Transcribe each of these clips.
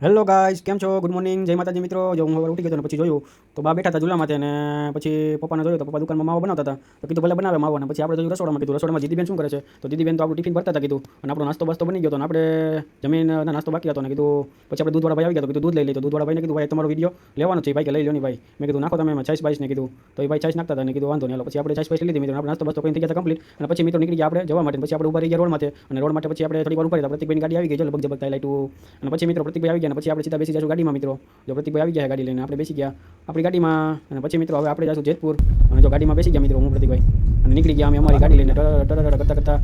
Hello guys, કેમ છો? Good morning, જય માતાજી મિત્રો. જો હું હવે ઉઠી ગયો અને પછી જોયું તો બા બેઠા હતા ઝૂલામાંથી અને પછી પપ્પાને જોયું તો પપ્પા દુકાનમાં માવો બનાવતા હતા. તો કીધું ભલે બનાવે માવો. અને પછી આપણે જોયું રસોડામાં. કીધું રસોડામાં દીદીબેન શું કરે છે? તો દીદીબેન તો આપણું ટિફિન ભરતા હતા કીધું. અને આપણો નાસ્તો બાસ્તો બની ગયો હતો અને આપણે જમીન નાસ્તો બાકી હતો. અને કીધું પછી આપણે દૂધવાળા ભાઈ આવી ગયા. તો કીધું દૂધ લઈ લઈ. તો દૂધવાળા ભાઈને કીધું ભાઈ તમારો વિડીયો લેવાનો છે ભાઈ, કે લઈ લો ની ભાઈ. મેં કીધું નાખો તમે એમાં છાશ બાઈશ ને કીધું. તો એ ભાઈ છાશ નાખતા હતા ને કીધું વાંધો નહીં. હાલો પછી આપણે છાશ બાઈશ લીધી મિત્રો. આપણે નાસ્તો બાસ્તો કરીને થઈ ગયા હતા કમ્પ્લીટ. અને પછી મિત્રો નીકળી ગયા આપણે જવા માટે. પછી આપણે ઉભા રહી ગયા રોડ માટે. અને રોડ માટે પછી આપણે થોડી વાર ઉભા રહ્યા. પ્રતિકભાઈની ગાડી આવી ગઈ. જો લગભગ ઝબકતા લાઈટું. અને પછી મિત્રો પ્રતિકભાઈ આવી ગયા. અને પછી આપણે સીધા બેસી જશું ગાડીમાં મિત્રો. જો પ્રતિકભાઈ આવી ગયા ગાડી લઈને, આપણે બેસી ગયા આપણી ગાડીમાં. અને પછી મિત્રો હવે આપણે જઈશું જેતપુર. અને જો ગાડીમાં બેસી ગયા મિત્રો હું પ્રતિકભાઈ અને નીકળી ગયા અમે અમારી ગાડી લઈને કરતા કરતા.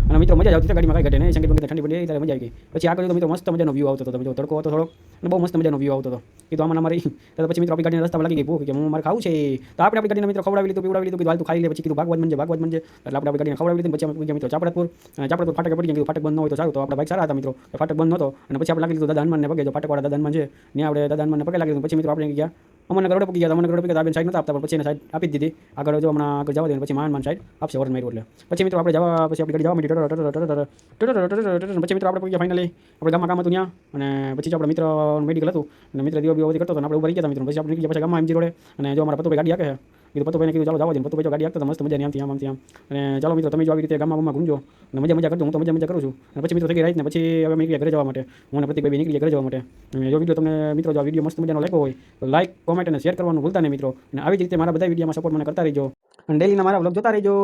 અને મિત્રો મજા જ આવતી ગાડીમાં, કાંઈ ઘટે નહીં. સંગીત બંગીત ઠંડી પડી ત્યારે મજા આવી ગઈ. પછી આગળ તો મિત્રો મસ્ત મજાનો વ્યૂ આવતો હતો. તમે જો તડકો હતો થોડોક અને બહુ મસ્ત મજાનો વ્યૂ આવતો હતો. કીધું આમાં અમારી તો પછી મિત્રો આપણી ગાડીના રસ્તામાં લાગી ગઈ ભૂખ કે હું મારે ખાવું છે. તો આપણે આપણી ગાડીને મિત્રો ખવડાવી લીધું, પીવડાવી લીધું. કીધું હાલ તું ખાઈ લે. પછી કીધું ભાગવત બનજે. એટલે આપણે ગાડીને ખવડાવી લીધી. પછી અમે ગયા મિત્રો ચાપડતપુર. અને ચાપડતપુર ફાટક પડી ગયા. કીધું ફાટક બંધ ન હોય તો સારું. તો આપણા બાઈક સારા હતા મિત્રો, ફાટક બંધ નહોતો. અને પછી આપણે લાગી લીધું દાદા હનુમાનને પગે. જો ફાટકવાળા દાદા હનુમાન છે ત્યાં આપણે દાદા હનુમાનને પગે લાગી લીધું. પછી મિત્રો આપણે ગયા અમને રોડે પકી ગયા. અમને રોડે પકી ગયા. સાઈડ નતા આપતા પણ પછી એને સાઈડ આપી દીધી. આગળ જો હમણાં આગળ જવા દે. પછી માન સાઈડ આપશે વરણ માર્યું એટલે. પછી મિત્રો આપણે જવા પછી આપણી ગાડી જવા માંડી. પછી મિત્રો આપણે પહોંચી ગયા ફાઇનલી આપણે ગામમાં કામ હતું ત્યાં. અને પછી જો આપણે મિત્ર મેડિકલ હતું અને મિત્ર દીવો બીવો કરતો હતો અને આપણે ઉભા રહી ગયા મિત્રો. પછી આપણે નીકળી ગયા પાછા ગામમાં એમજી રોડે. અને જો અમારા પતુભાઈ ગાડી આકે કીધું પતુભાઈને કીધું ચાલો જવા દે. પતુભાઈ જો ગાડી આપતા મસ્ત મજા આમથી આમ. અને ચાલો મિત્રો તમે જો આવી રીતે ગામમાં ઘૂમજો અને મજા કરજો. હું તો મજા કરું છું. અને પછી મિત્રો થઈ ગઈ રાઈટ. ને પછી હવે નીકળી ઘરે જવા માટે. હું અને પ્રતિકભાઈ નીકળી ઘરે જવા માટે. અને જો વિડીયો તમને મિત્રો જો આ વિડીયો મસ્ત મજાનો લાગ્યો હોય તો લાઈક, કોમેન્ટ અને શેર કરવાનું ભૂલતા નહીં મિત્રો. અને આવી જ રીતે મારા બધા વિડીયોમાં સપોર્ટ મને કરતા રહેજો અને ડેલીના મારા વ્લોગ જોતા રહેજો.